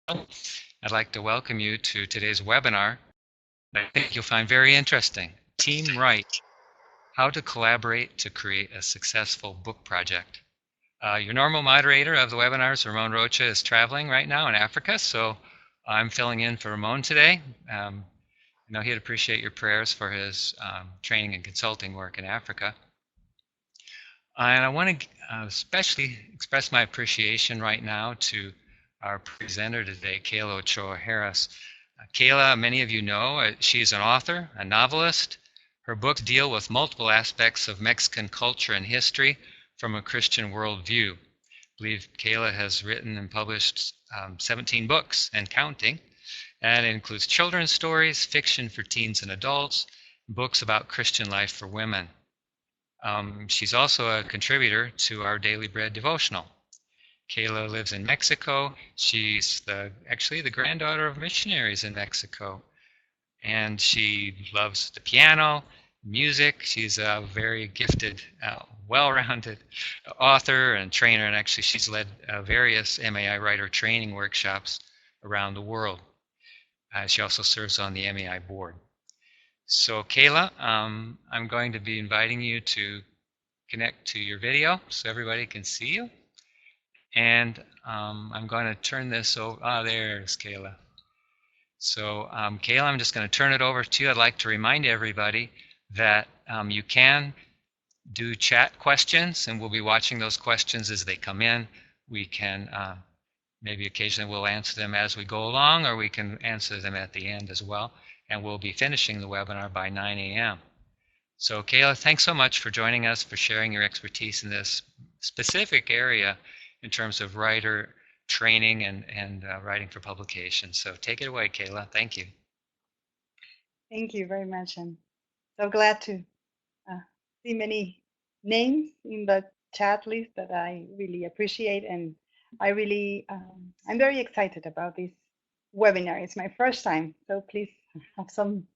I'd like to welcome you to today's webinar that I think you'll find very interesting. TeamWrite, how to collaborate to create a successful book project. Your normal moderator of the webinars, Ramon Rocha, is traveling right now in Africa, so I'm filling in for Ramon today. I know he'd appreciate your prayers for his training and consulting work in Africa. And I want to especially express my appreciation right now to our presenter today, Keila Ochoa Harris. Keila, many of you know, she's an author, a novelist. Her books deal with multiple aspects of Mexican culture and history from a Christian worldview. I believe Keila has written and published 17 books and counting, and it includes children's stories, fiction for teens and adults, books about Christian life for women. She's also a contributor to our Daily Bread Devotional. Keila lives in Mexico. She's actually the granddaughter of missionaries in Mexico. And she loves the piano, music. She's a very gifted, well-rounded author and trainer. And actually, she's led various MAI writer training workshops around the world. She also serves on the MAI board. So Keila, I'm going to be inviting you to connect to your video so everybody can see you. And I'm going to turn this over. There's Keila. So Keila, I'm just going to turn it over to you. I'd like to remind everybody that you can do chat questions, and we'll be watching those questions as they come in. We can maybe occasionally we'll answer them as we go along, or we can answer them at the end as well. And we'll be finishing the webinar by 9 a.m. So Keila, thanks so much for joining us, for sharing your expertise in this specific area in terms of writer training and writing for publication. So take it away, Keila. Thank you. Thank you very much. I'm so glad to see many names in the chat list that I really appreciate. And I'm very excited about this webinar. It's my first time, so please have some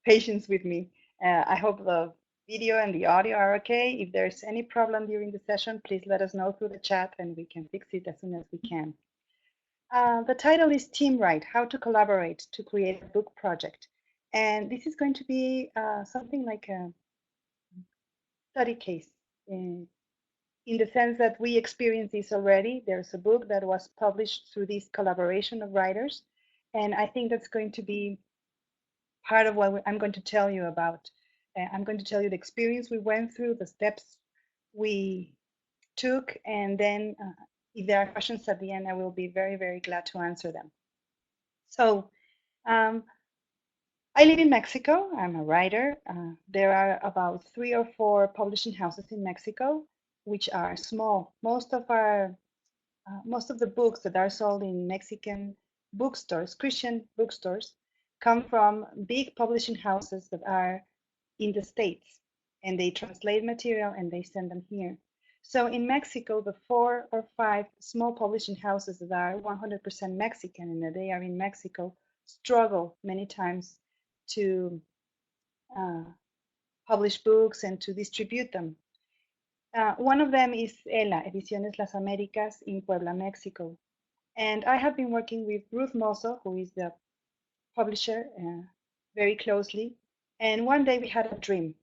patience with me. I hope the video and the audio are okay. If there's any problem during the session, please let us know through the chat and we can fix it as soon as we can. The title is TeamWrite, How to Collaborate to Create a Book Project. And this is going to be something like a study case in the sense that we experienced this already. There's a book that was published through this collaboration of writers. And I think that's going to be part of what I'm going to tell you about. I'm going to tell you the experience we went through, the steps we took, and then if there are questions at the end, I will be very, very glad to answer them. So I live in Mexico. I'm a writer. There are about 3 or 4 publishing houses in Mexico, which are small. Most of the books that are sold in Mexican bookstores, Christian bookstores, come from big publishing houses that are in the States, and they translate material and they send them here. So in Mexico, the 4 or 5 small publishing houses that are 100% Mexican and that they are in Mexico struggle many times to publish books and to distribute them. One of them is ELA, Ediciones Las Américas in Puebla, Mexico. And I have been working with Ruth Mozo, who is the publisher, very closely. And one day we had a dream.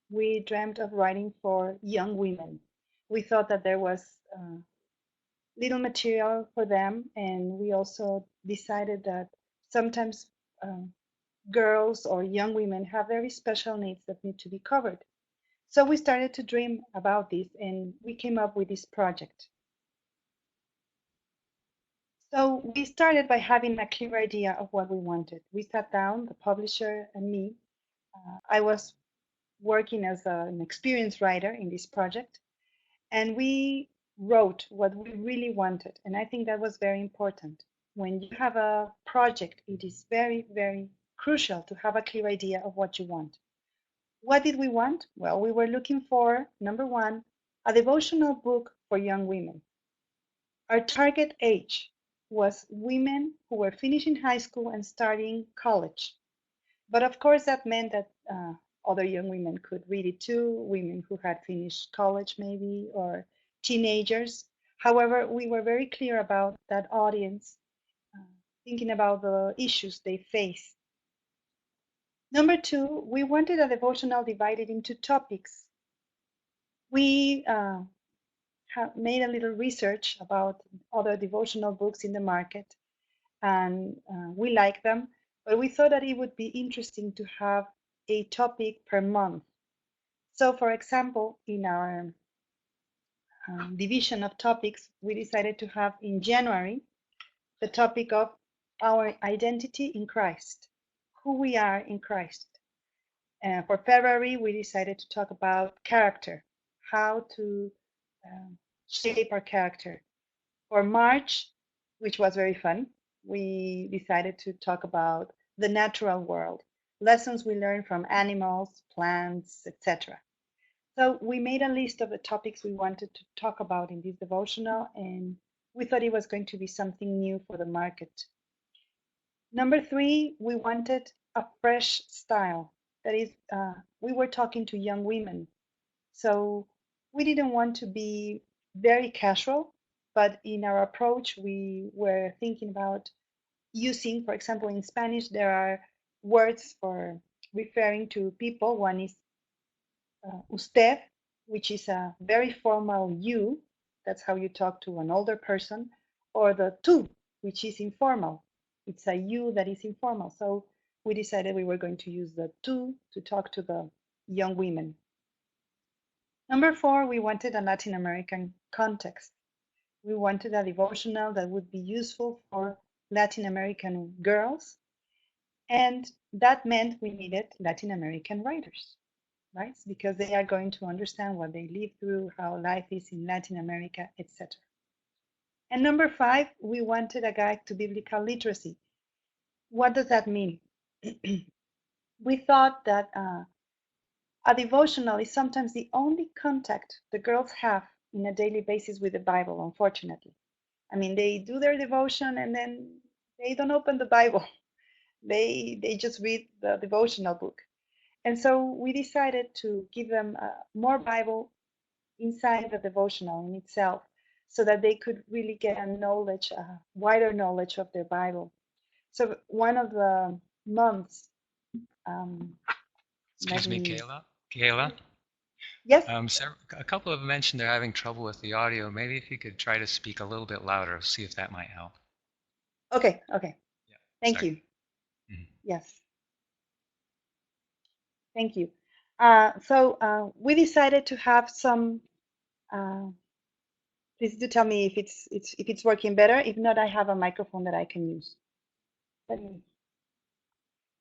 We dreamt of writing for young women. We thought that there was little material for them. And we also decided that sometimes girls or young women have very special needs that need to be covered. So we started to dream about this and we came up with this project. So we started by having a clear idea of what we wanted. We sat down, the publisher and me. I was working as an experienced writer in this project, and we wrote what we really wanted. And I think that was very important. When you have a project, it is very, very crucial to have a clear idea of what you want. What did we want? Well, we were looking for, number one, a devotional book for young women. Our target age was women who were finishing high school and starting college. But of course, that meant that other young women could read it too, women who had finished college maybe, or teenagers. However, we were very clear about that audience thinking about the issues they face. Number 2, we wanted a devotional divided into topics. We have made a little research about other devotional books in the market, and we like them, but we thought that it would be interesting to have a topic per month. So, for example, in our division of topics, we decided to have in January the topic of our identity in Christ, who we are in Christ. For February, we decided to talk about character, how to shape our character. For March, which was very fun, we decided to talk about the natural world, lessons we learn from animals, plants, etc. So we made a list of the topics we wanted to talk about in this devotional, and we thought it was going to be something new for the market. Number 3, we wanted a fresh style. That is, we were talking to young women. So we didn't want to be very casual, but in our approach, we were thinking about using, for example, in Spanish, there are words for referring to people. One is usted, which is a very formal you. That's how you talk to an older person, or the tú, which is informal. It's a you that is informal. So we decided we were going to use the tú to talk to the young women. Number 4, we wanted a Latin American context. We wanted a devotional that would be useful for Latin American girls, and that meant we needed Latin American writers, right? Because they are going to understand what they live through, how life is in Latin America, etc. And number 5, we wanted a guide to biblical literacy. What does that mean? We thought that a devotional is sometimes the only contact the girls have in a daily basis with the Bible, unfortunately. I mean, they do their devotion and then they don't open the Bible. They just read the devotional book. And so we decided to give them more Bible inside the devotional in itself, so that they could really get a knowledge, wider knowledge of their Bible. So one of the months, Excuse me, Keila. Keila. Yes. So a couple have mentioned they're having trouble with the audio. Maybe if you could try to speak a little bit louder, see if that might help. Okay. Yeah. Thank Sorry. you. Mhm. Yes. Thank you. So we decided to have some. Please do tell me if it's working better. If not, I have a microphone that I can use.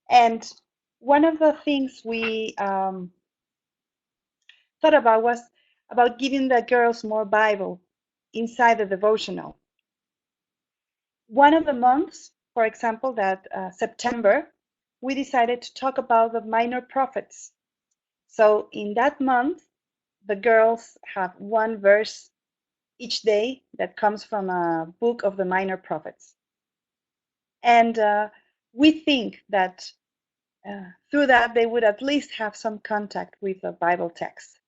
And one of the things we thought about was about giving the girls more Bible inside the devotional. One of the months, for example, that September, we decided to talk about the minor prophets. So in that month, the girls have one verse each day that comes from a book of the minor prophets. And we think that through that, they would at least have some contact with the Bible text.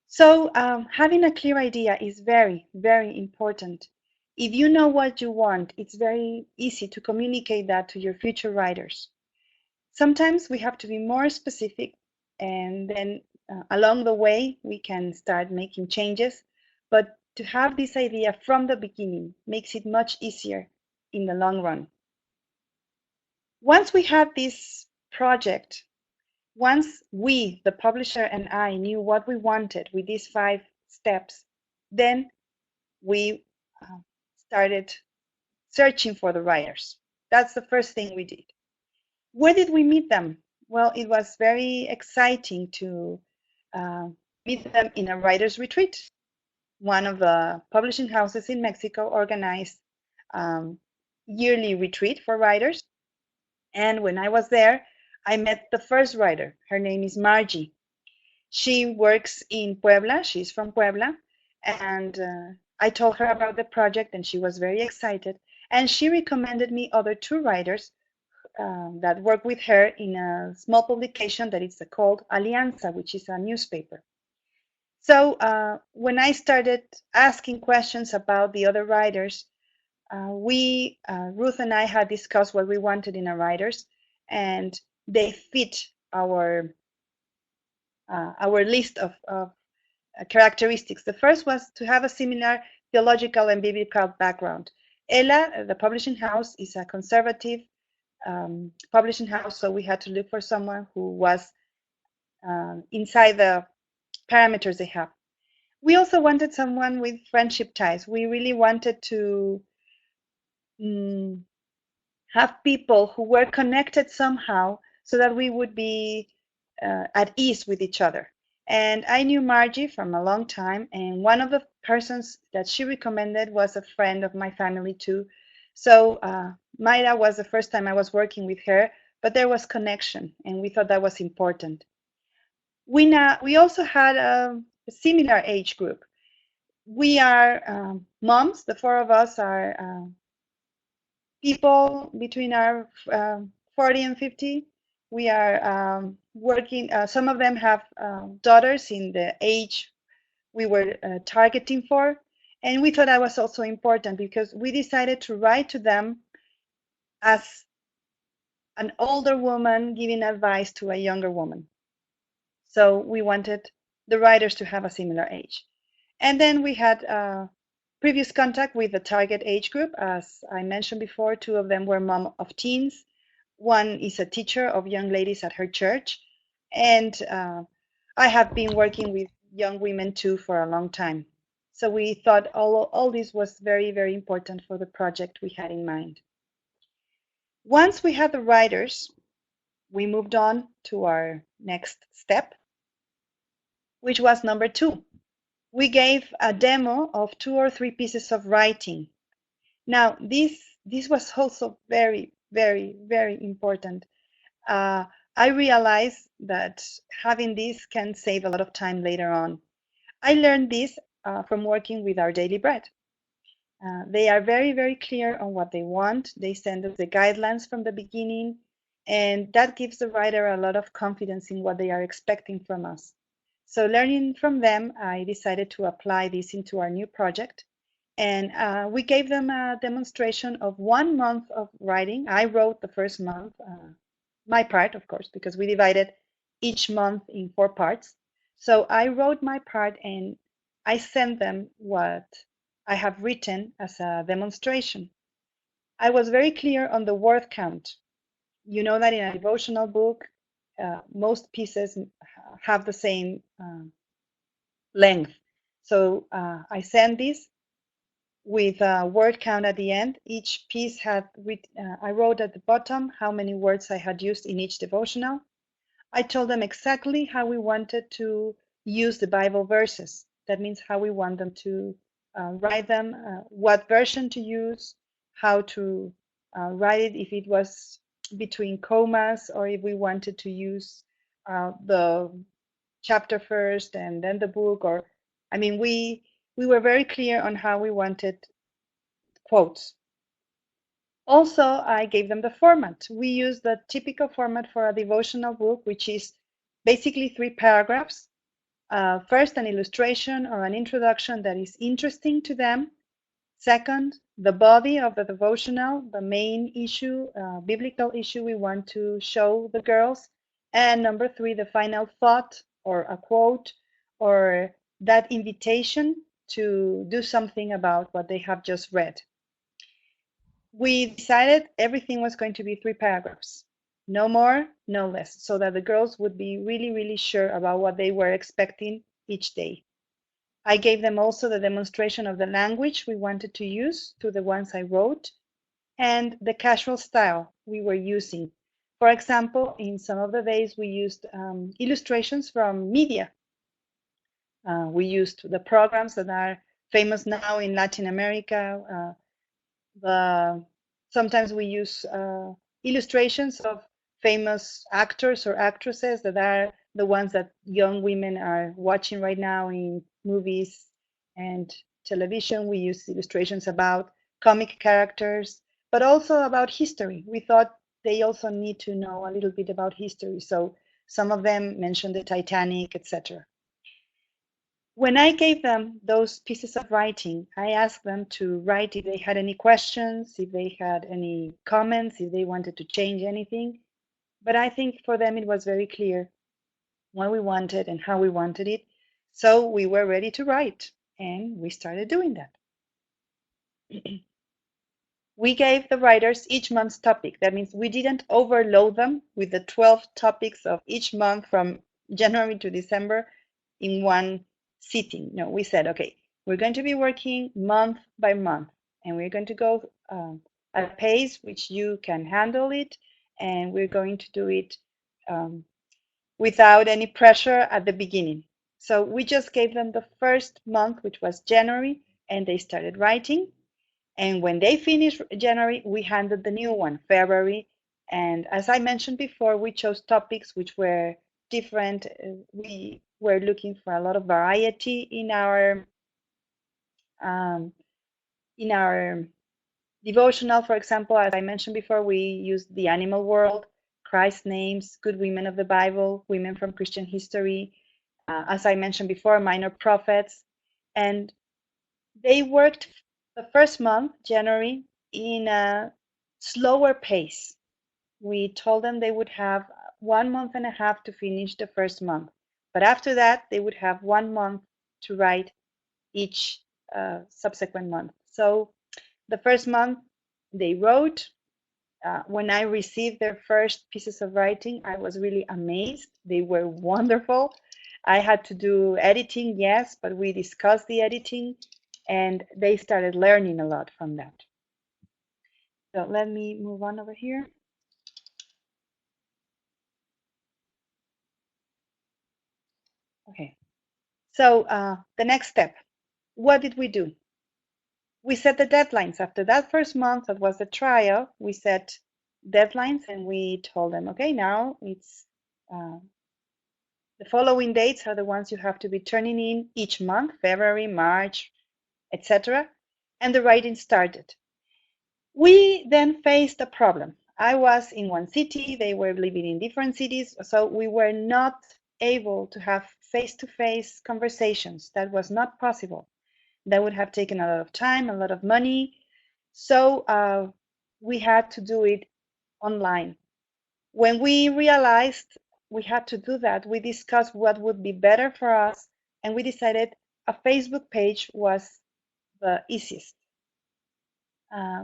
So having a clear idea is very, very important. If you know what you want, it's very easy to communicate that to your future writers. Sometimes we have to be more specific, and then along the way, we can start making changes. But to have this idea from the beginning makes it much easier in the long run. Once we have this project, once we, the publisher, and I knew what we wanted with these 5 steps, then we started searching for the writers. That's the first thing we did. Where did we meet them? Well, it was very exciting to meet them in a writers' retreat. One of the publishing houses in Mexico organized yearly retreat for writers. And when I was there, I met the first writer. Her name is Margie. She works in Puebla. She's from Puebla. And I told her about the project, and she was very excited. And she recommended me other 2 writers that work with her in a small publication that is called Alianza, which is a newspaper. So when I started asking questions about the other writers, Ruth and I had discussed what we wanted in our writers, and they fit our list of characteristics. The first was to have a similar theological and biblical background. Ella, the publishing house, is a conservative publishing house, so we had to look for someone who was inside the parameters they have. We also wanted someone with friendship ties. We really wanted to have people who were connected somehow so that we would be at ease with each other. And I knew Margie from a long time, and one of the persons that she recommended was a friend of my family too. So Mayra was the first time I was working with her, but there was connection, and we thought that was important. We also had a similar age group. We are moms. The four of us are people between our 40 and 50. We are working, some of them have daughters in the age we were targeting for. And we thought that was also important because we decided to write to them as an older woman giving advice to a younger woman. So we wanted the writers to have a similar age. And then we had previous contact with the target age group. As I mentioned before, two of them were mom of teens. One is a teacher of young ladies at her church. And I have been working with young women too for a long time. So we thought all this was very, very important for the project we had in mind. Once we had the writers, we moved on to our next step, which was number 2. We gave a demo of 2 or 3 pieces of writing. Now, this was also very, very, very important. I realized that having this can save a lot of time later on. I learned this from working with Our Daily Bread. They are very, very clear on what they want. They send us the guidelines from the beginning, and that gives the writer a lot of confidence in what they are expecting from us. So learning from them, I decided to apply this into our new project. And we gave them a demonstration of 1 month of writing. I wrote the first month, my part, of course, because we divided each month in 4 parts. So I wrote my part and I sent them what I have written as a demonstration. I was very clear on the word count. You know that in a devotional book, most pieces have the same length. So I sent this with a word count at the end. Each piece had, I wrote at the bottom how many words I had used in each devotional. I told them exactly how we wanted to use the Bible verses. That means how we want them to write them, what version to use, how to write it, if it was between commas or if we wanted to use the chapter first and then the book. Or, I mean, we were very clear on how we wanted quotes. Also, I gave them the format. We use the typical format for a devotional book, which is basically 3 paragraphs. First, an illustration or an introduction that is interesting to them. Second, the body of the devotional, the main issue, biblical issue we want to show the girls. And number 3, the final thought or a quote or that invitation to do something about what they have just read. We decided everything was going to be 3 paragraphs, no more, no less, so that the girls would be really, really sure about what they were expecting each day. I gave them also the demonstration of the language we wanted to use to the ones I wrote and the casual style we were using. For example, in some of the days we used illustrations from media. We used the programs that are famous now in Latin America. Sometimes we use illustrations of famous actors or actresses that are the ones that young women are watching right now in movies and television. We use illustrations about comic characters, but also about history. We thought they also need to know a little bit about history. So some of them mentioned the Titanic, etc. When I gave them those pieces of writing, I asked them to write if they had any questions, if they had any comments, if they wanted to change anything. But I think for them it was very clear what we wanted and how we wanted it. So we were ready to write, and we started doing that. We gave the writers each month's topic. That means we didn't overload them with the 12 topics of each month from January to December in one sitting. No, we said, okay, we're going to be working month by month, and we're going to go at a pace which you can handle it, and we're going to do it without any pressure at the beginning. So we just gave them the first month, which was January, and they started writing. And when they finished January, we handed the new one, February. And as I mentioned before, we chose topics which were different. We were looking for a lot of variety um, in our devotional. For example, as I mentioned before, we used the animal world, Christ's names, good women of the Bible, women from Christian history. As I mentioned before, minor prophets. And they worked the first month, January, in a slower pace. We told them they would have 1.5 months to finish the first month. But after that, they would have 1 month to write each subsequent month. So the first month they wrote. When I received their first pieces of writing, I was really amazed. They were wonderful. I had to do editing, yes, but we discussed the editing and they started learning a lot from that. So let me move on over here. Okay. So the next step, what did we do? We set the deadlines. After that first month, that was the trial, we set deadlines and we told them, okay, now it's the following dates are the ones you have to be turning in each month, February, March, etc. And the writing started. We then faced a problem. I was in one city, they were living in different cities, so we were not able to have face-to-face conversations. That was not possible. That would have taken a lot of time, a lot of money. So we had to do it online. When we realized we had to do that, we discussed what would be better for us, and we decided a Facebook page was the easiest.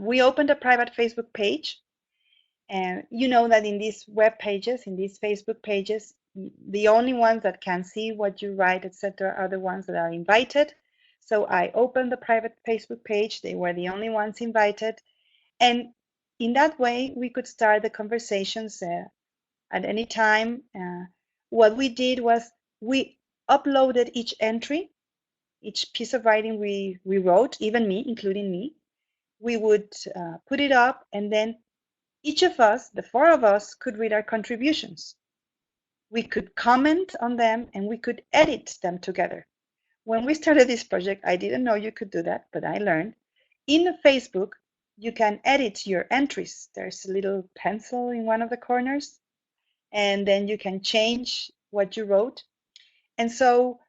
We opened a private Facebook page, and you know that in these web pages, in these Facebook pages, the only ones that can see what you write, etc., are the ones that are invited. So I opened the private Facebook page. They were the only ones invited, and in that way, we could start the conversations at any time. What we did was we uploaded each entry, each piece of writing we wrote, even me, including me. We would put it up, and then each of us, the four of us, could read our contributions. We could comment on them, and we could edit them together. When we started this project, I didn't know you could do that, but I learned. In Facebook, you can edit your entries. There's a little pencil in one of the corners, and then you can change what you wrote. And so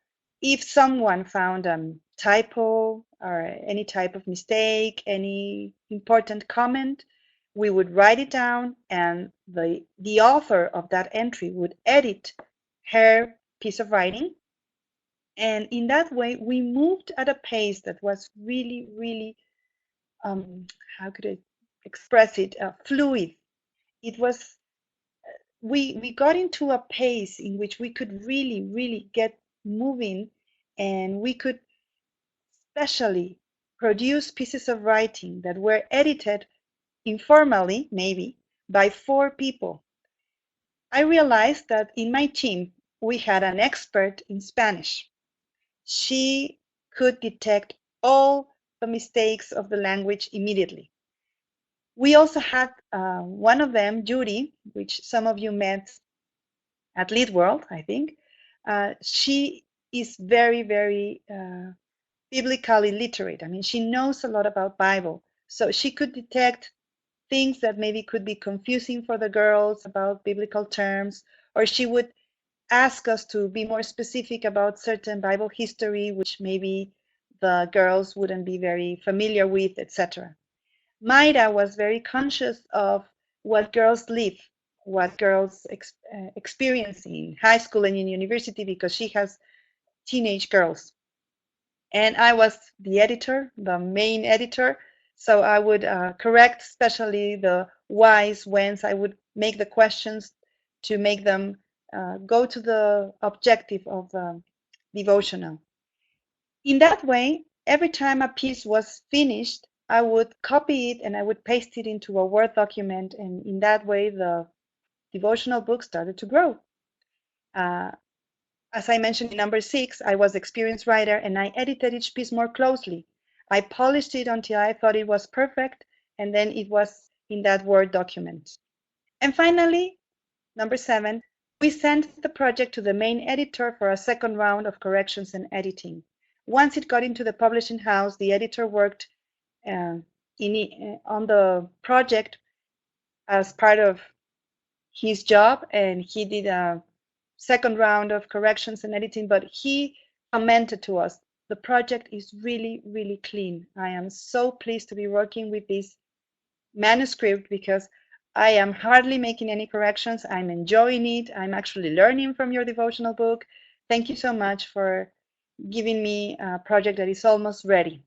if someone found a typo or any type of mistake, any important comment, we would write it down, and the author of that entry would edit her piece of writing. And in that way, we moved at a pace that was really, really, how could I express it, fluid. It was we got into a pace in which we could really, really get moving, and we could especially produce pieces of writing that were edited informally, maybe, by 4 people. I realized that in my team, we had an expert in Spanish. She could detect all the mistakes of the language immediately. We also had one of them, Judy, which some of you met at Lead World, I think. She is very, very biblically literate. I mean, she knows a lot about Bible, so she could detect things that maybe could be confusing for the girls about biblical terms, or she would ask us to be more specific about certain Bible history, which maybe the girls wouldn't be very familiar with, etc. Mayra was very conscious of what girls live, what girls experience in high school and in university, because she has teenage girls. And I was the editor, the main editor. So I would correct, especially the whys, whens. I would make the questions to make them go to the objective of the devotional. In that way, every time a piece was finished, I would copy it and I would paste it into a Word document. And in that way, the devotional book started to grow. As I mentioned in number 6, I was experienced writer and I edited each piece more closely. I polished it until I thought it was perfect, and then it was in that Word document. And finally, number 7, we sent the project to the main editor for a second round of corrections and editing. Once it got into the publishing house, the editor worked on the project as part of his job, and he did a second round of corrections and editing, but he commented to us, the project is really, really clean. I am so pleased to be working with this manuscript because I am hardly making any corrections. I'm enjoying it. I'm actually learning from your devotional book. Thank you so much for giving me a project that is almost ready.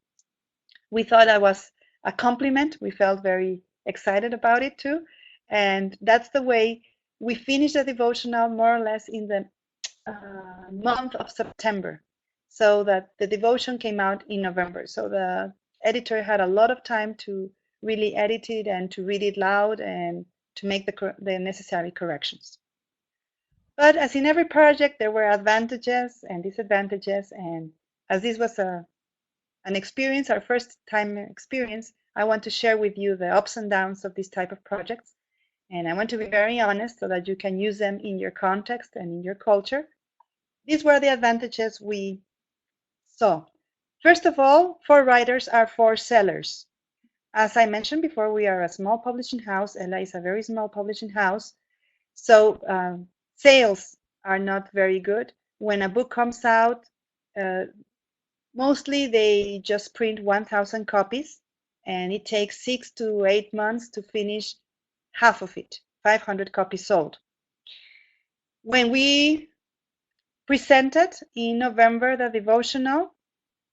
We thought that was a compliment. We felt very excited about it too. And that's the way we finished the devotional more or less in the month of September, so that the devotion came out in November. So the editor had a lot of time to really edit it and to read it loud and to make the necessary corrections. But as in every project, there were advantages and disadvantages. And as this was an experience, our first time experience, I want to share with you the ups and downs of this type of projects. And I want to be very honest so that you can use them in your context and in your culture. These were the advantages we saw. First of all, 4 writers are 4 sellers. As I mentioned before, we are a small publishing house. Ella is a very small publishing house. So sales are not very good. When a book comes out, mostly they just print 1,000 copies, and it takes 6 to 8 months to finish half of it, 500 copies sold. When we presented in November the devotional,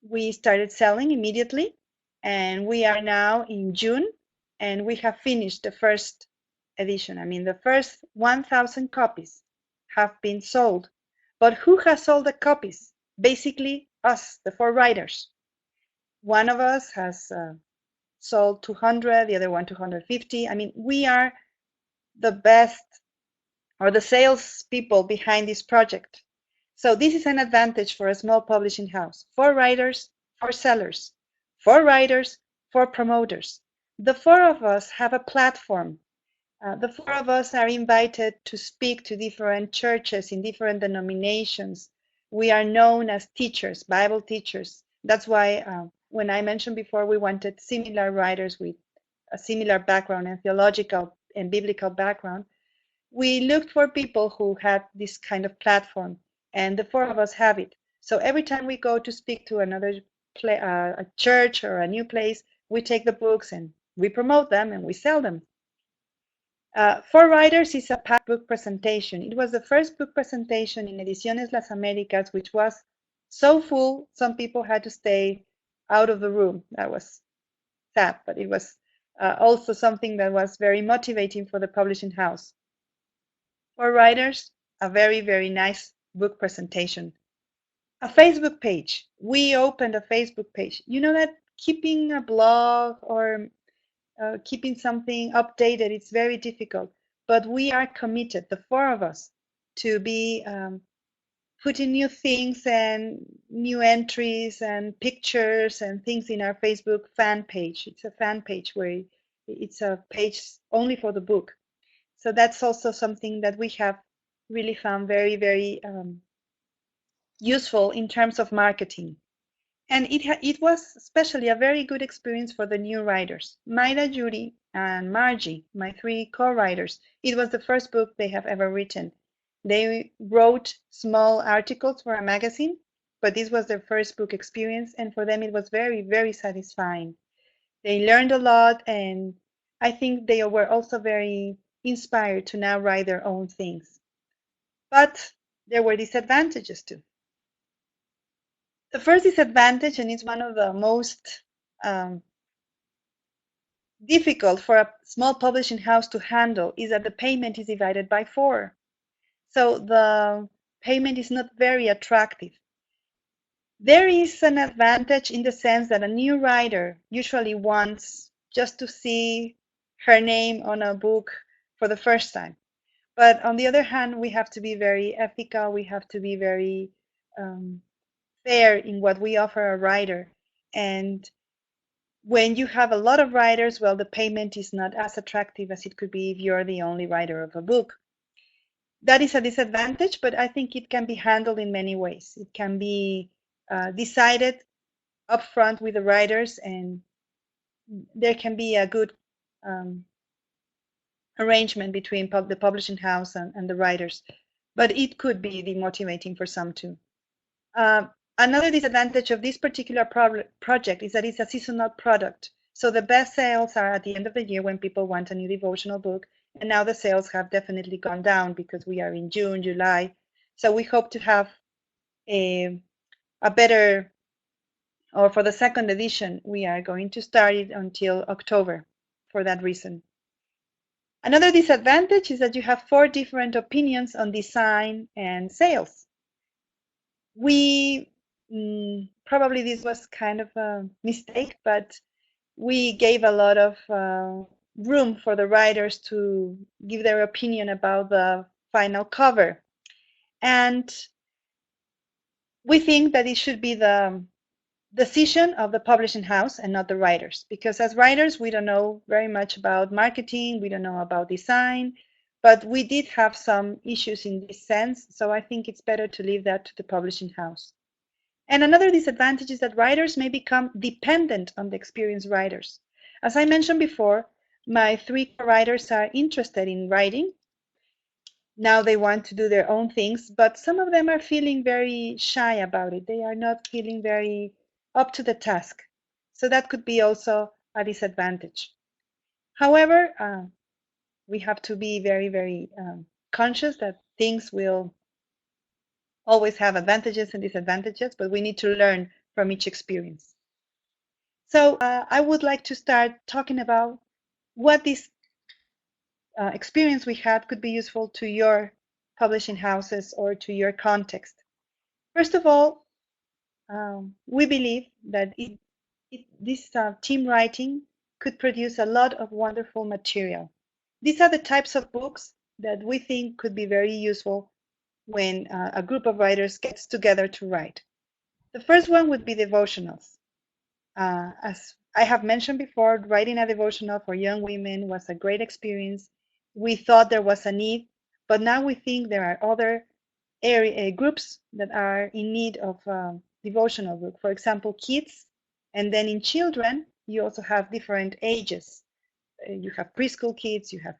we started selling immediately, and we are now in June, and we have finished the first edition. I mean, the first 1,000 copies have been sold. But who has sold the copies? Basically, us, the 4 writers. One of us has sold 200, the other one 250. I mean, we are the best, or the sales people behind this project. So this is an advantage for a small publishing house. 4 writers, 4 sellers, 4 writers, 4 promoters. The 4 of us have a platform. The 4 of us are invited to speak to different churches in different denominations. We are known as teachers, Bible teachers. That's why when I mentioned before, we wanted similar writers with a similar background and theological and biblical background. We looked for people who had this kind of platform, and the 4 of us have it. So every time we go to speak to another a church or a new place, we take the books and we promote them and we sell them. 4 Writers is a past book presentation. It was the first book presentation in Ediciones Las Américas, which was so full, some people had to stay out of the room. That was sad, but it was also something that was very motivating for the publishing house. 4 Writers, a very, very nice book presentation. A Facebook page. We opened a Facebook page. You know that keeping a blog or keeping something updated, it's very difficult. But we are committed, the 4 of us, to be putting new things and new entries and pictures and things in our Facebook fan page. It's a fan page where it's a page only for the book. So that's also something that we have really found very, very useful in terms of marketing. And it was especially a very good experience for the new writers. Mayra, Judy, and Margie, my 3 co-writers, it was the first book they have ever written. They wrote small articles for a magazine, but this was their first book experience, and for them it was very, very satisfying. They learned a lot, and I think they were also very inspired to now write their own things. But there were disadvantages too. The first disadvantage, and it's one of the most difficult for a small publishing house to handle, is that the payment is divided by 4. So the payment is not very attractive. There is an advantage in the sense that a new writer usually wants just to see her name on a book for the first time. But on the other hand, we have to be very ethical. We have to be very fair in what we offer a writer. And when you have a lot of writers, well, the payment is not as attractive as it could be if you're the only writer of a book. That is a disadvantage, but I think it can be handled in many ways. It can be decided upfront with the writers, and there can be a good arrangement between the publishing house and the writers. But it could be demotivating for some too. Another disadvantage of this particular project is that it's a seasonal product. So the best sales are at the end of the year when people want a new devotional book. And now the sales have definitely gone down because we are in June, July. So we hope to have a better, or for the second edition, we are going to start it until October for that reason. Another disadvantage is that you have 4 different opinions on design and sales. We probably this was kind of a mistake, but we gave a lot of room for the writers to give their opinion about the final cover. And we think that it should be the decision of the publishing house and not the writers, because as writers, we don't know very much about marketing, we don't know about design, but we did have some issues in this sense. So I think it's better to leave that to the publishing house. And another disadvantage is that writers may become dependent on the experienced writers. As I mentioned before, my 3 co-writers are interested in writing. Now they want to do their own things, but some of them are feeling very shy about it. They are not feeling very up to the task. So that could be also a disadvantage. However, we have to be very, very conscious that things will always have advantages and disadvantages, but we need to learn from each experience. So I would like to start talking about what this experience we had could be useful to your publishing houses or to your context. First of all, we believe that this team writing could produce a lot of wonderful material. These are the types of books that we think could be very useful when a group of writers gets together to write. The first one would be devotionals. As I have mentioned before, writing a devotional for young women was a great experience. We thought there was a need, but now we think there are other groups that are in need of devotional book. For example, kids, and then in children, you also have different ages. You have preschool kids, you have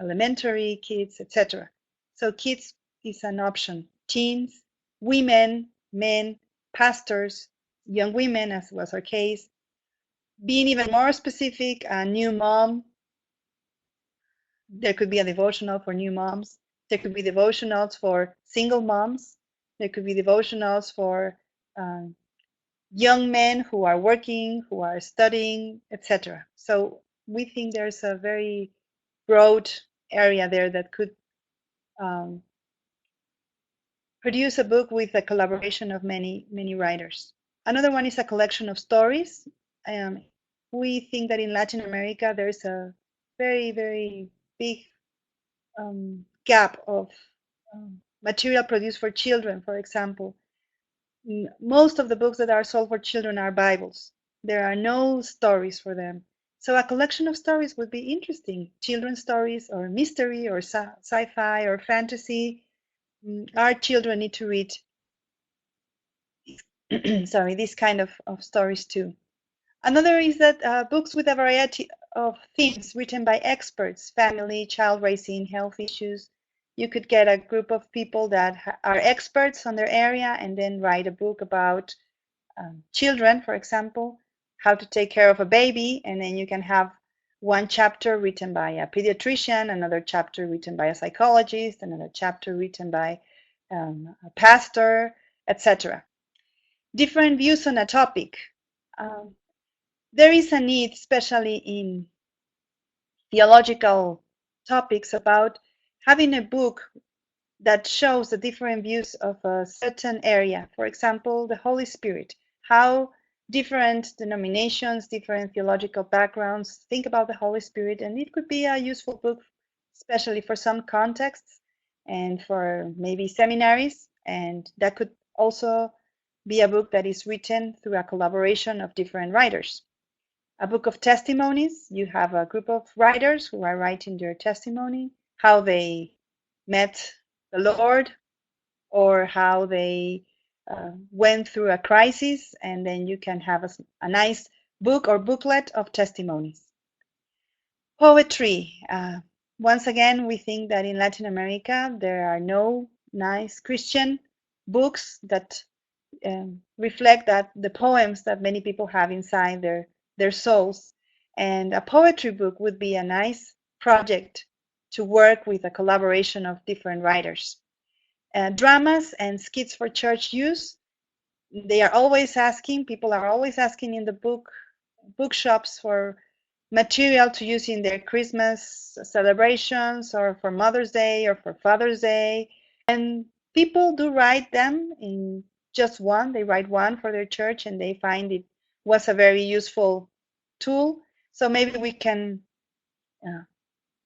elementary kids, etc. So kids is an option. Teens, women, men, pastors, young women, as was our case. Being even more specific, a new mom, there could be a devotional for new moms. There could be devotionals for single moms. There could be devotionals for young men who are working, who are studying, etc. So we think there's a very broad area there that could produce a book with a collaboration of many writers. Another one is a collection of stories. We think that in Latin America there's a very big gap of material produced for children. For example, most of the books that are sold for children are Bibles. There are no stories for them. So a collection of stories would be interesting. Children's stories, or mystery, or sci-fi, or fantasy. Our children need to read sorry, this kind of stories too. Another is that books with a variety of themes written by experts, family, child raising, health issues. You could get a group of people that are experts on their area and then write a book about children, for example, how to take care of a baby, and then you can have one chapter written by a pediatrician, another chapter written by a psychologist, another chapter written by a pastor, etc. Different views on a topic. There is a need, especially in theological topics, about having a book that shows the different views of a certain area. For example, the Holy Spirit, how different denominations, different theological backgrounds think about the Holy Spirit. And it could be a useful book, especially for some contexts and for maybe seminaries. And that could also be a book that is written through a collaboration of different writers. A book of testimonies, you have a group of writers who are writing their testimony, how they met the Lord, or how they went through a crisis, and then you can have a nice book or booklet of testimonies. Poetry. Once again, we think that in Latin America there are no nice Christian books that reflect that the poems that many people have inside their souls. And a poetry book would be a nice project to work with a collaboration of different writers. Dramas and skits for church use, they are always asking, people are always asking in the bookshops for material to use in their Christmas celebrations or for Mother's Day or for Father's Day. And people do write them in just one. They write one for their church and they find it was a very useful tool. So maybe we can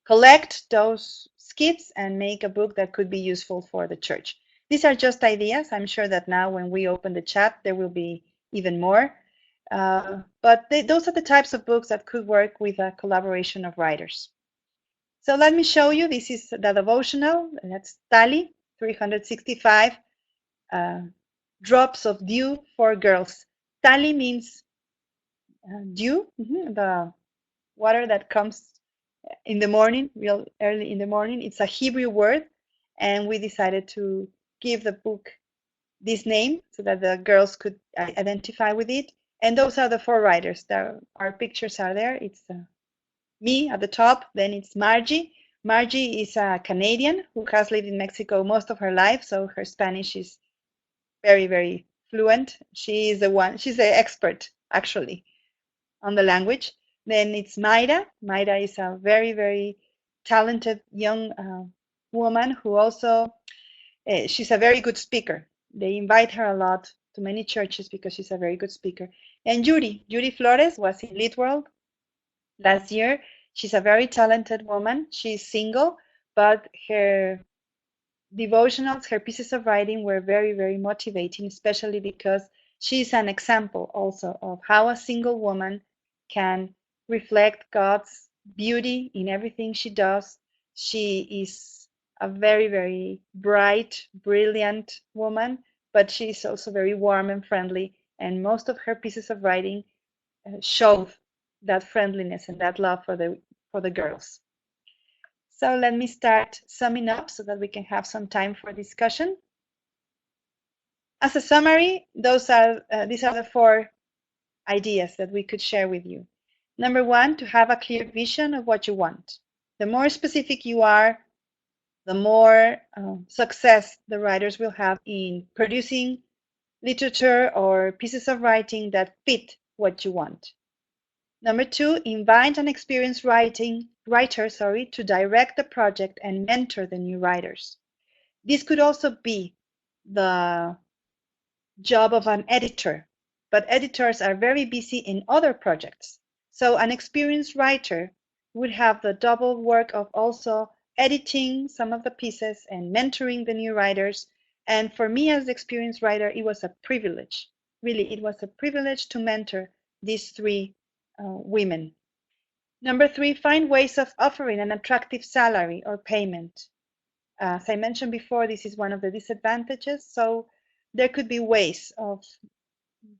collect those skits and make a book that could be useful for the church. These are just ideas. I'm sure that now when we open the chat, there will be even more. But those are the types of books that could work with a collaboration of writers. So let me show you. This is the devotional. That's Tali, 365 drops of dew for girls. Tali means dew, the water that comes in the morning, real early in the morning. It's a Hebrew word, and we decided to give the book this name so that the girls could identify with it. And those are the four writers. Our pictures are there. It's me at the top, then it's Margie. Margie is a Canadian who has lived in Mexico most of her life, so her Spanish is very, very fluent. She's the expert, actually, on the language. Then it's Mayra. Mayra is a very, very talented young woman who also, she's a very good speaker. They invite her a lot to many churches because she's a very good speaker. And Yuri Flores was in Lead World last year. She's a very talented woman. She's single, but her devotionals, her pieces of writing were very, very motivating, especially because she's an example also of how a single woman can reflect God's beauty in everything she does. She is a very, very bright, brilliant woman, but she's also very warm and friendly. And most of her pieces of writing show that friendliness and that love for the girls. So let me start summing up so that we can have some time for discussion. As a summary, these are the four ideas that we could share with you. Number one, to have a clear vision of what you want. The more specific you are, the more success the writers will have in producing literature or pieces of writing that fit what you want. Number two, invite an experienced writer to direct the project and mentor the new writers. This could also be the job of an editor, but editors are very busy in other projects. So an experienced writer would have the double work of also editing some of the pieces and mentoring the new writers. And for me as an experienced writer, it was a privilege. Really, it was a privilege to mentor these three women. Number three, find ways of offering an attractive salary or payment. As I mentioned before, this is one of the disadvantages. So there could be ways of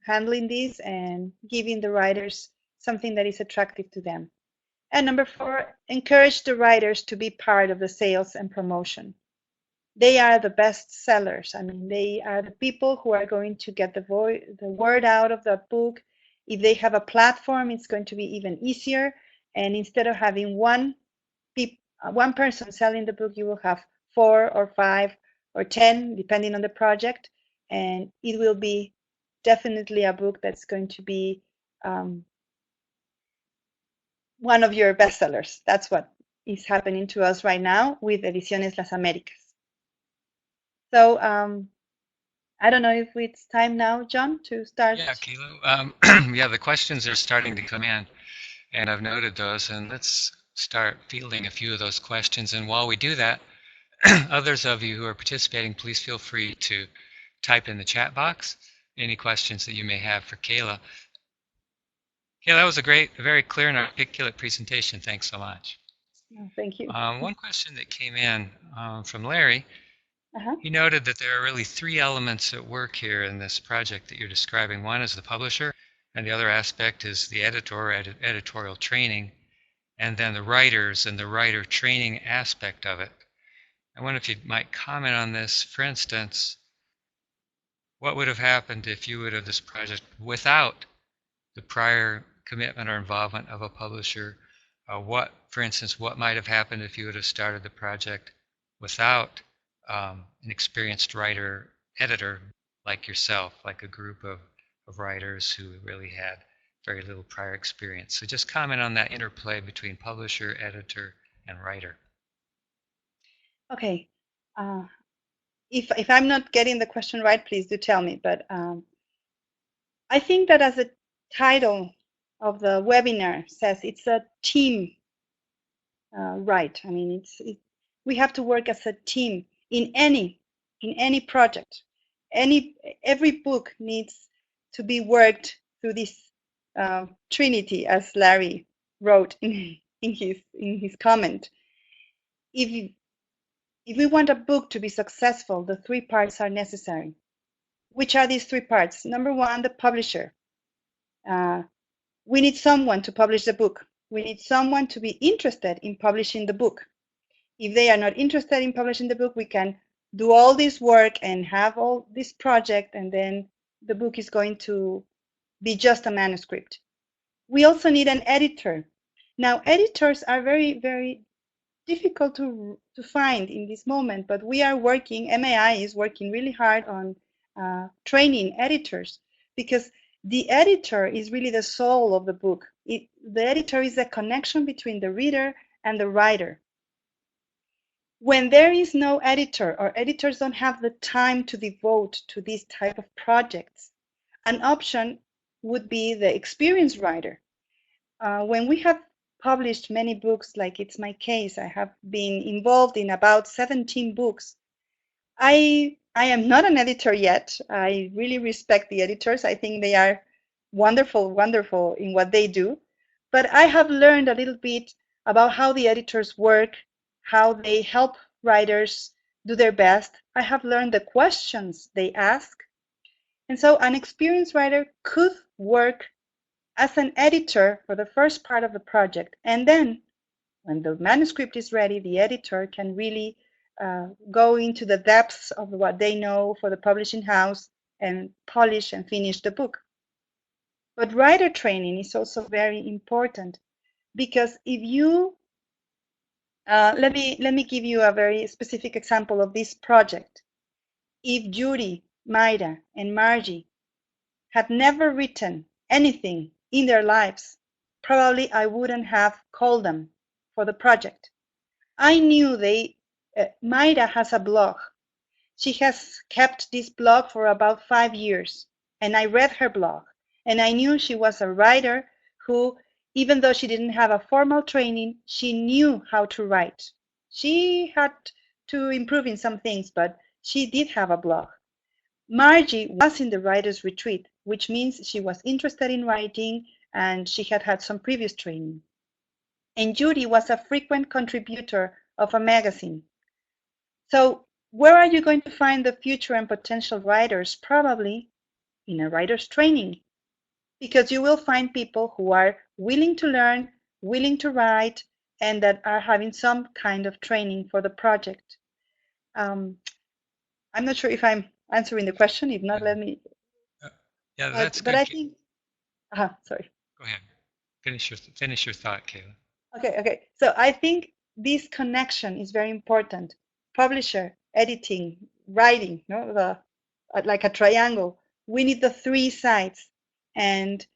handling this and giving the writers something that is attractive to them. And number four, encourage the writers to be part of the sales and promotion. they are the best sellers. I mean, they are the people who are going to get the word out of that book. If they have a platform, it's going to be even easier. And instead of having one person selling the book, you will have 4 or 5 or 10, depending on the project. And it will be definitely a book that's going to be one of your bestsellers. That's what is happening to us right now with Ediciones Las Américas. So I don't know if it's time now, John, to start. Yeah, Keila. Yeah, the questions are starting to come in, and I've noted those, and let's start fielding a few of those questions. And while we do that, others of you who are participating, please feel free to type in the chat box any questions that you may have for Keila. Yeah, that was a very clear and articulate presentation. Thanks so much. Oh, thank you. One question that came in from Larry, he noted that there are really 3 elements at work here in this project that you're describing. One is the publisher, and the other aspect is the editorial training, and then the writers and the writer training aspect of it. I wonder if you might comment on this. For instance, what would have happened if you would have this project without the prior commitment or involvement of a publisher? For instance, what might have happened if you would have started the project without an experienced writer, editor like yourself, like a group of writers who really had very little prior experience? So just comment on that interplay between publisher, editor, and writer. Okay. If I'm not getting the question right, please do tell me. But I think that as the title of the webinar says, it's a team right. I mean, we have to work as a team in any project. Every book needs to be worked through this trinity, as Larry wrote in his comment. If we want a book to be successful, the 3 parts are necessary. Which are these 3 parts? Number 1, the publisher. We need someone to publish the book. We need someone to be interested in publishing the book. If they are not interested in publishing the book, we can do all this work and have all this project, and then the book is going to be just a manuscript. We also need an editor. Now, editors are very, very difficult to find in this moment, but we are working, MAI is working really hard on training editors, because the editor is really the soul of the book. The editor is the connection between the reader and the writer. When there is no editor, or editors don't have the time to devote to these type of projects, an option would be the experienced writer. When we have published many books, like it's my case, I have been involved in about 17 books. I am not an editor yet. I really respect the editors. I think they are wonderful in what they do. But I have learned a little bit about how the editors work, how they help writers do their best. I have learned the questions they ask. And so an experienced writer could work as an editor for the first part of the project. And then when the manuscript is ready, the editor can really go into the depths of what they know for the publishing house and polish and finish the book. But writer training is also very important, because if you let me give you a very specific example of this project. If Judy, Mayra, and Margie had never written anything in their lives, probably I wouldn't have called them for the project. I knew Mayra has a blog. She has kept this blog for about 5 years, and I read her blog, and I knew she was a writer who, even though she didn't have a formal training, she knew how to write. She had to improve in some things, but she did have a blog. Margie was in the writer's retreat, which means she was interested in writing and she had had some previous training. And Judy was a frequent contributor of a magazine. So where are you going to find the future and potential writers? Probably in a writer's training, because you will find people who are willing to learn, willing to write, and that are having some kind of training for the project. I'm not sure if I'm answering the question. If not, let me. Yeah, that's But good. I think. Sorry. Go ahead. Finish your thought, Keila. Okay. So I think this connection is very important. Publisher, editing, writing, no, like a triangle. We need the three sides. And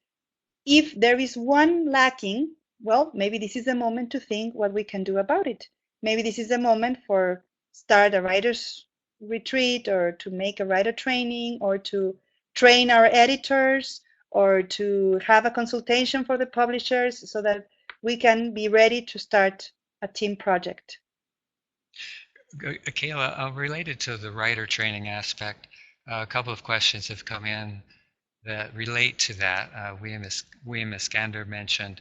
if there is one lacking, well, maybe this is a moment to think what we can do about it. Maybe this is a moment for start a writer's retreat, or to make a writer training, or to train our editors, or to have a consultation for the publishers so that we can be ready to start a team project. Keila, related to the writer training aspect, a couple of questions have come in that relate to that. William Iskander mentioned,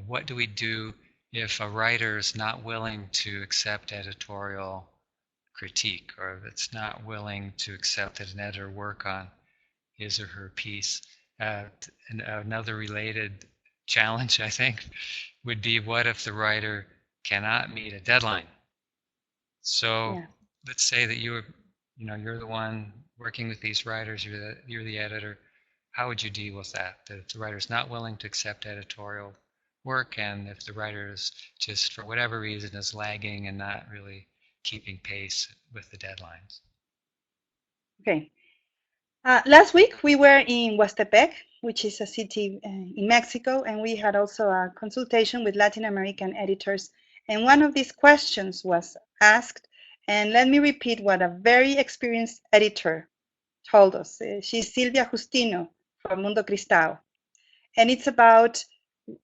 what do we do if a writer is not willing to accept editorial critique, or if it's not willing to accept that an editor work on his or her piece? And another related challenge, I think, would be, what if the writer cannot meet a deadline? So Yeah. let's say that you're the one working with these writers, you're the editor. How would you deal with that? That if the writer's not willing to accept editorial work, and if the writer is just, for whatever reason, is lagging and not really keeping pace with the deadlines? Okay. Last week we were in Huastepec, which is a city in Mexico, and we had also a consultation with Latin American editors. And one of these questions was asked, and let me repeat what a very experienced editor told us. She's Silvia Justino from Mundo Cristal. And it's about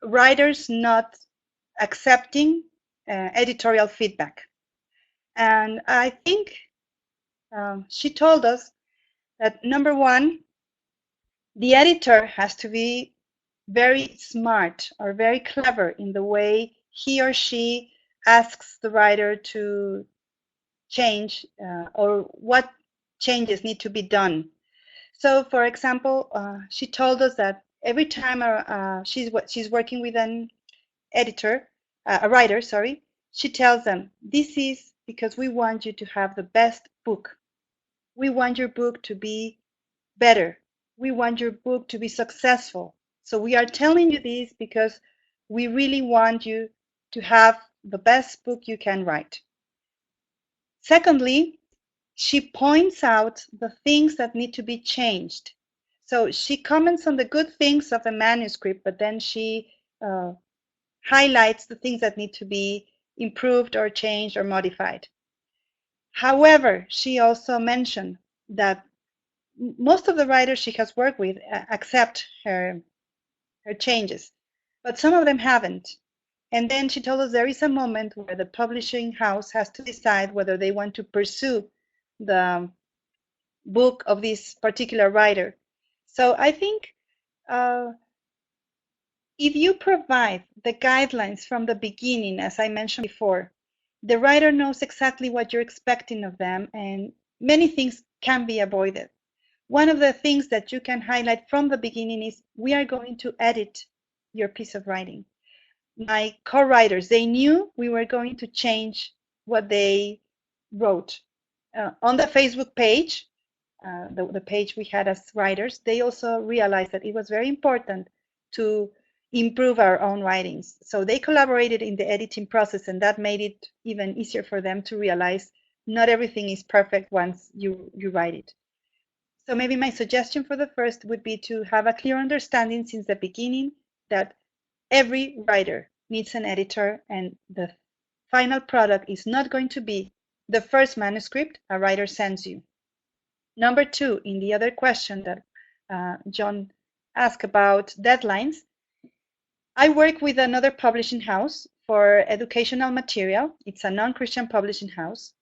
writers not accepting editorial feedback. And I think she told us that, number one, the editor has to be very smart or very clever in the way he or she asks the writer to change, or what changes need to be done. So, for example, she told us that every time she's working with an editor, a writer, sorry, she tells them, this is because we want you to have the best book. We want your book to be better. We want your book to be successful. So we are telling you this because we really want you to have the best book you can write. Secondly, she points out the things that need to be changed. So she comments on the good things of the manuscript, but then she highlights the things that need to be improved or changed or modified. However, she also mentioned that most of the writers she has worked with accept her changes, but some of them haven't. And then she told us there is a moment where the publishing house has to decide whether they want to pursue the book of this particular writer. So I think if you provide the guidelines from the beginning, as I mentioned before, the writer knows exactly what you're expecting of them, and many things can be avoided. One of the things that you can highlight from the beginning is, we are going to edit your piece of writing. My co-writers, they knew we were going to change what they wrote. On the Facebook page, the page we had as writers, they also realized that it was very important to improve our own writings. So they collaborated in the editing process, and that made it even easier for them to realize not everything is perfect once you write it. So maybe my suggestion for the first would be to have a clear understanding since the beginning that every writer needs an editor, and the final product is not going to be the first manuscript a writer sends you. Number two, in the other question that John asked about deadlines, I work with another publishing house for educational material. It's a non-Christian publishing house.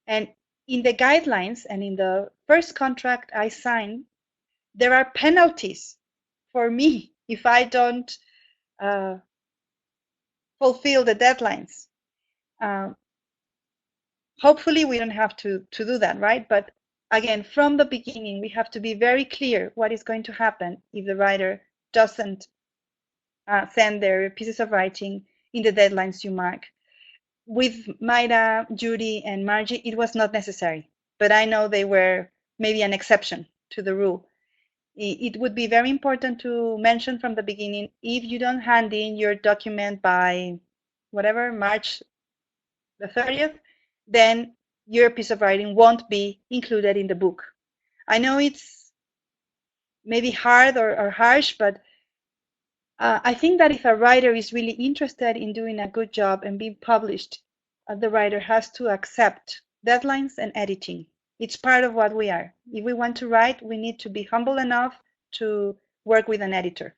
And in the guidelines and in the first contract I signed, there are penalties for me if I don't fulfill the deadlines. Hopefully we don't have to do that, right? But again, from the beginning, we have to be very clear what is going to happen if the writer doesn't send their pieces of writing in the deadlines you mark. with Mayra, Judy, and Margie, it was not necessary, but I know they were maybe an exception to the rule. It would be very important to mention from the beginning, if you don't hand in your document by whatever, March the 30th, then your piece of writing won't be included in the book. I know it's maybe hard or harsh, but I think that if a writer is really interested in doing a good job and being published, the writer has to accept deadlines and editing. It's part of what we are. If we want to write, we need to be humble enough to work with an editor.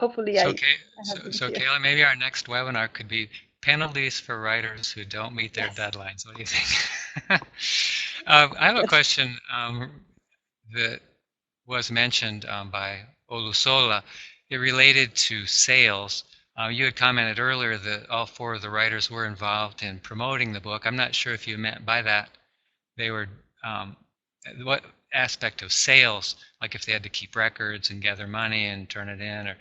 Hopefully, So, I have been clear. Keila, maybe our next webinar could be penalties for writers who don't meet their Yes. deadlines. What do you think? I have a question that was mentioned by Olusola. It related to sales. You had commented earlier that all 4 of the writers were involved in promoting the book. I'm not sure if you meant by that they were, what aspect of sales, like if they had to keep records and gather money and turn it in, or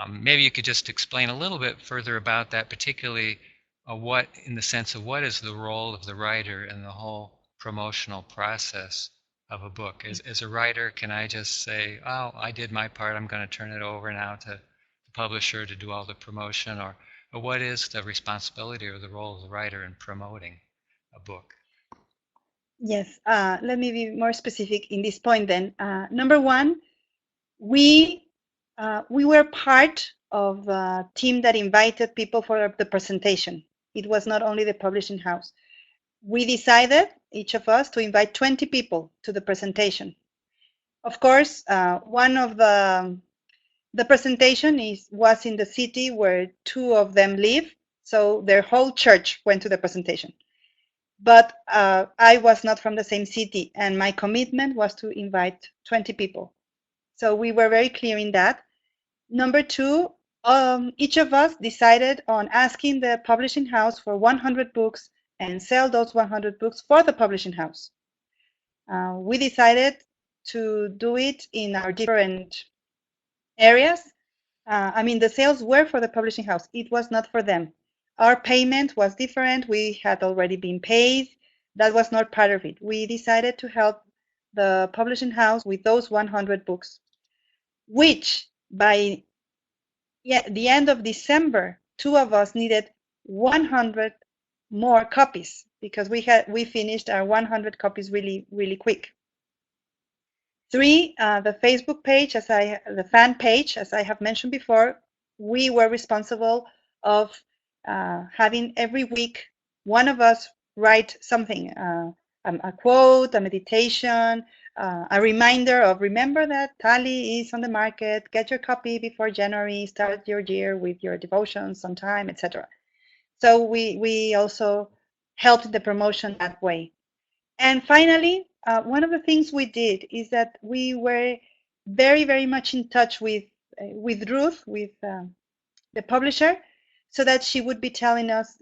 maybe you could just explain a little bit further about that, particularly what, in the sense of what is the role of the writer in the whole promotional process of a book. As a writer, can I just say, oh, I did my part, I'm going to turn it over now to the publisher to do all the promotion, or what is the responsibility or the role of the writer in promoting a book? Yes, let me be more specific in this point then. Number one, we were part of a team that invited people for the presentation. It was not only the publishing house. We decided, each of us, to invite 20 people to the presentation. Of course, one of the presentation was in the city where 2 of them live, so their whole church went to the presentation. But I was not from the same city, and my commitment was to invite 20 people. So we were very clear in that. Number 2, each of us decided on asking the publishing house for 100 books and sell those 100 books for the publishing house. We decided to do it in our different areas. I mean, the sales were for the publishing house. It was not for them. Our payment was different. We had already been paid. That was not part of it. We decided to help the publishing house with those 100 books, which by the end of December, 2 of us needed 100 more copies because we finished our 100 copies really quick. 3, the Facebook page, the fan page, as I have mentioned before, we were responsible of having every week one of us write something, a quote, a meditation, a reminder of remember that Tally is on the market, get your copy before January, start your year with your devotions on time, etc. So we also helped the promotion that way. And finally, one of the things we did is that we were very much in touch with Ruth, with the publisher, so that she would be telling us,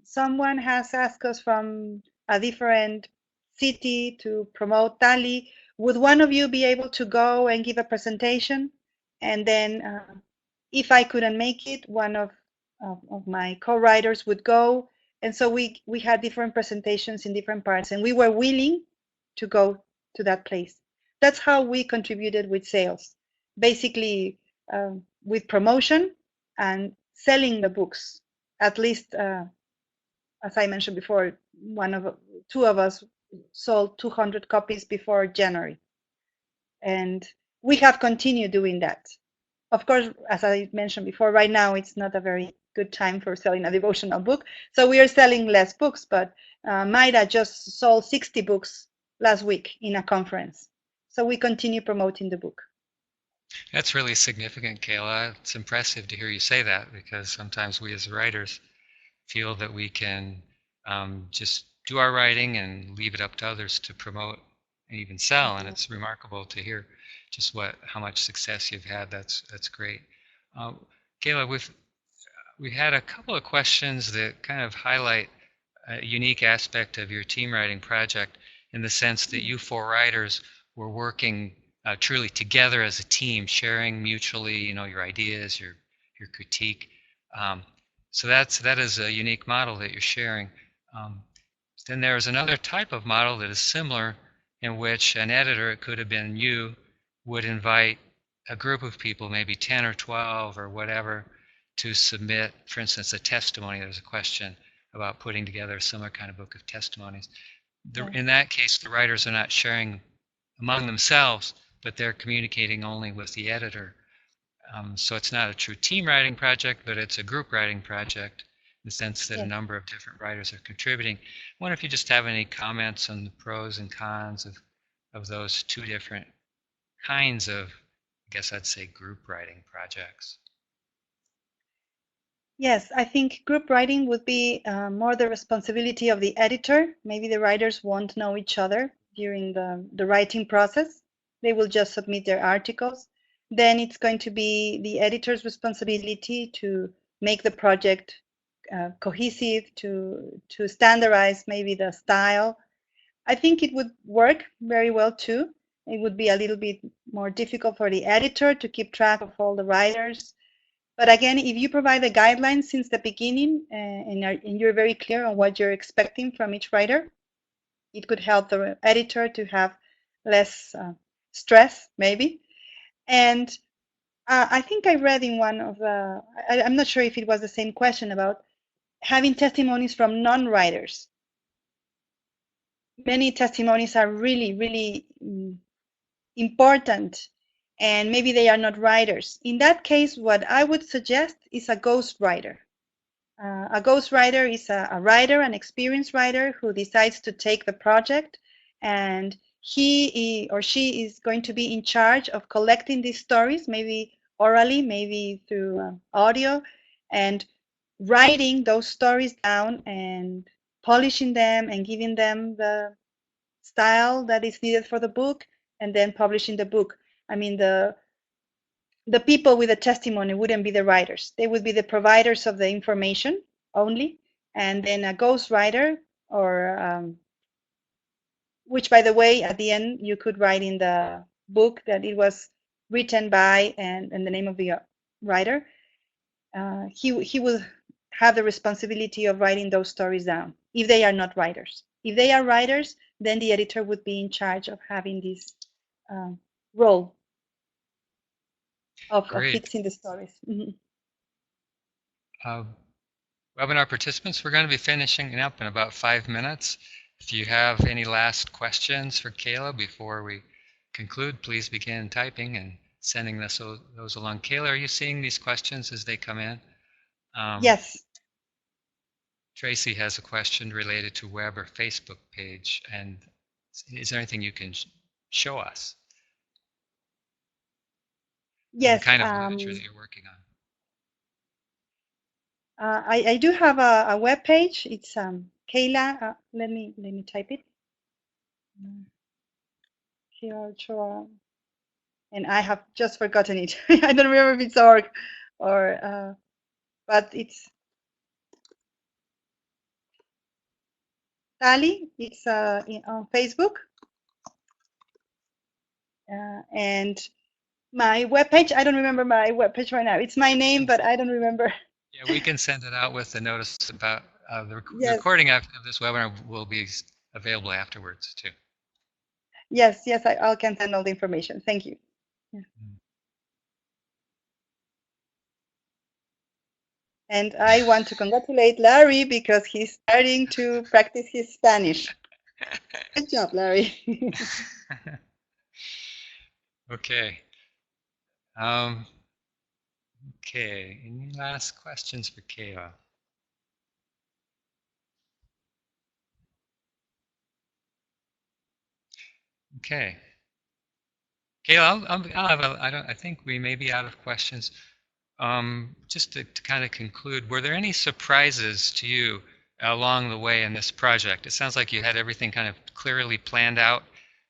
someone has asked us from a different city to promote Tali. Would one of you be able to go and give a presentation? And then if I couldn't make it, one of my co-writers would go. And so we had different presentations in different parts, and we were willing to go to that place. That's how we contributed with sales, basically with promotion and selling the books. At least, as I mentioned before, 2 of us sold 200 copies before January, and we have continued doing that. Of course, as I mentioned before, right now it's not a very good time for selling a devotional book, so we are selling less books, but Mayra just sold 60 books last week in a conference, so we continue promoting the book. That's really significant, Keila. It's impressive to hear you say that, because sometimes we as writers feel that we can just do our writing and leave it up to others to promote and even sell. And it's remarkable to hear just how much success you've had. That's great. Keila, we had a couple of questions that kind of highlight a unique aspect of your team writing project, in the sense that you 4 writers were working truly together as a team, sharing mutually, your ideas, your critique. So that is a unique model that you're sharing. Then there is another type of model that is similar, in which an editor, it could have been you, would invite a group of people, maybe 10 or 12 or whatever, to submit, for instance, a testimony. There's a question about putting together a similar kind of book of testimonies. In that case, the writers are not sharing among themselves, but they're communicating only with the editor. So it's not a true team writing project, but it's a group writing project in the sense that a number of different writers are contributing. I wonder if you just have any comments on the pros and cons of those two different kinds of, I guess I'd say, group writing projects. Yes, I think group writing would be more the responsibility of the editor. Maybe the writers won't know each other during the writing process. They will just submit their articles. Then it's going to be the editor's responsibility to make the project cohesive, to standardize maybe the style. I think it would work very well too. It would be a little bit more difficult for the editor to keep track of all the writers. But again, if you provide the guidelines since the beginning and you're very clear on what you're expecting from each writer, it could help the editor to have less stress, maybe. And I think I read in one of the, I'm not sure if it was the same question about having testimonies from non-writers. Many testimonies are really, really important, and maybe they are not writers. In that case, what I would suggest is a ghostwriter. A ghostwriter is a writer, an experienced writer who decides to take the project, and he or she is going to be in charge of collecting these stories, maybe orally, maybe through audio, and writing those stories down and polishing them and giving them the style that is needed for the book, and then publishing the book. I mean, the people with the testimony wouldn't be the writers. They would be the providers of the information only, and then a ghostwriter, or which, by the way, at the end you could write in the book that it was written by and the name of the writer. He will have the responsibility of writing those stories down if they are not writers. If they are writers, then the editor would be in charge of having this role of fixing the stories. Mm-hmm. Webinar participants, we're going to be finishing up in about 5 minutes. If you have any last questions for Keila before we conclude, please begin typing and sending those along. Keila, are you seeing these questions as they come in? Yes. Tracy has a question related to web or Facebook page, and is there anything you can show us? Yes. The kind of literature that you're working on. I do have a web page. It's Keila. Let me type it. Keila Ochoa, and I have just forgotten it. I don't remember if it's org or, but it's Tali. It's on Facebook, and my webpage. I don't remember my webpage right now. It's my name, but I don't remember. Yeah, we can send it out with the notice about the recording of this webinar will be available afterwards too. Yes, I can send all the information. Thank you. Yeah. And I want to congratulate Larry because he's starting to practice his Spanish. Good job, Larry. Okay. Okay, any last questions for Keila? Okay. Keila, I think we may be out of questions. Just to kind of conclude, were there any surprises to you along the way in this project? It sounds like you had everything kind of clearly planned out,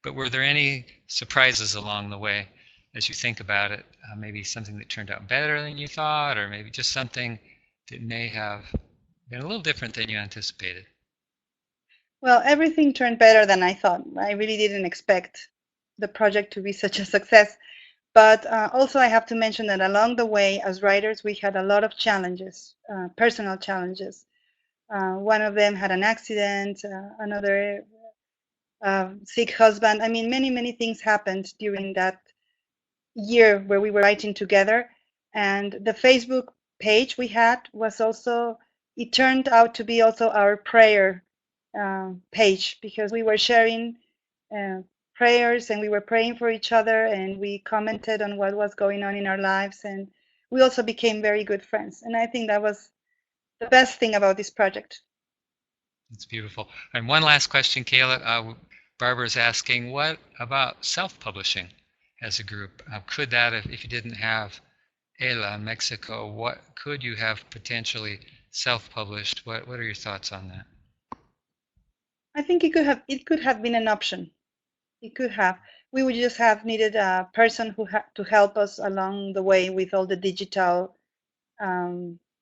but were there any surprises along the way as you think about it? Maybe something that turned out better than you thought, or maybe just something that may have been a little different than you anticipated? Well, everything turned better than I thought. I really didn't expect the project to be such a success. But also I have to mention that along the way, as writers, we had a lot of challenges, personal challenges. One of them had an accident, another sick husband. I mean, many things happened during that year where we were writing together. And the Facebook page we had was also, it turned out to be also our prayer page, because we were sharing uh, prayers, and we were praying for each other, and we commented on what was going on in our lives, and we also became very good friends. And I think that was the best thing about this project. It's beautiful. And one last question, Keila. Barbara's asking, what about self-publishing as a group? Could that, if you didn't have Ela in Mexico, what could you have potentially self-published? What are your thoughts on that? I think it could have been an option. It could have. We would just have needed a person who had to help us along the way with all the digital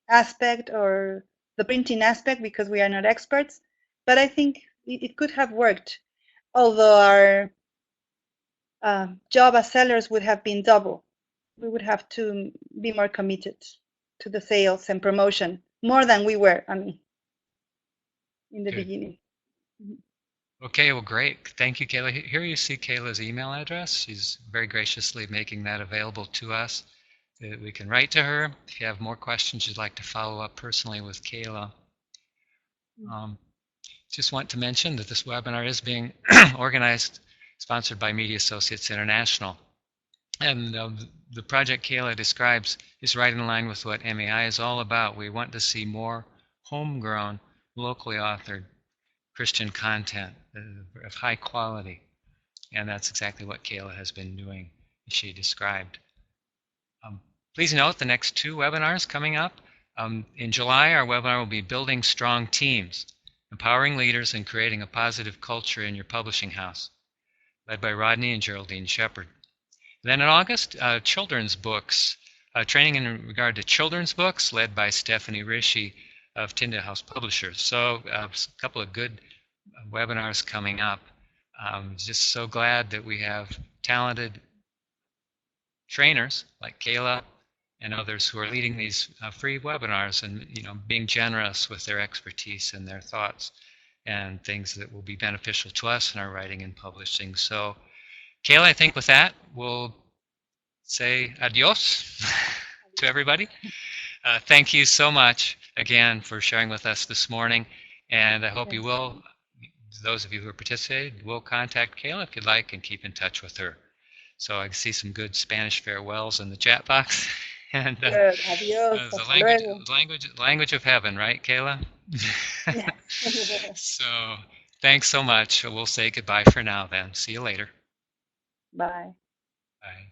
aspect or the printing aspect, because we are not experts. But I think it could have worked, although our job as sellers would have been double. We would have to be more committed to the sales and promotion, more than we were, I mean, in the Good. beginning. Okay, well, great. Thank you, Keila. Here you see Keila's email address. She's very graciously making that available to us, that we can write to her. If you have more questions you'd like to follow up personally with Keila. Just want to mention that this webinar is being organized, sponsored by Media Associates International. And the project Keila describes is right in line with what MAI is all about. We want to see more homegrown, locally authored Christian content of high quality. And that's exactly what Keila has been doing, as she described. Please note the next two webinars coming up. In July, our webinar will be Building Strong Teams, Empowering Leaders and Creating a Positive Culture in Your Publishing House, led by Rodney and Geraldine Shepard. Then in August, children's books, training in regard to children's books, led by Stephanie Rishi of Tyndale House Publishers. So a couple of good webinars coming up. Just so glad that we have talented trainers like Keila and others who are leading these free webinars and being generous with their expertise and their thoughts and things that will be beneficial to us in our writing and publishing. So Keila, I think with that we'll say adios to everybody. Thank you so much again for sharing with us this morning, and I hope you will, those of you who participated, will contact Keila if you'd like and keep in touch with her. So I see some good Spanish farewells in the chat box. And Good. Adios. the language of heaven, right, Keila? So thanks so much. We'll say goodbye for now then. See you later. Bye. Bye.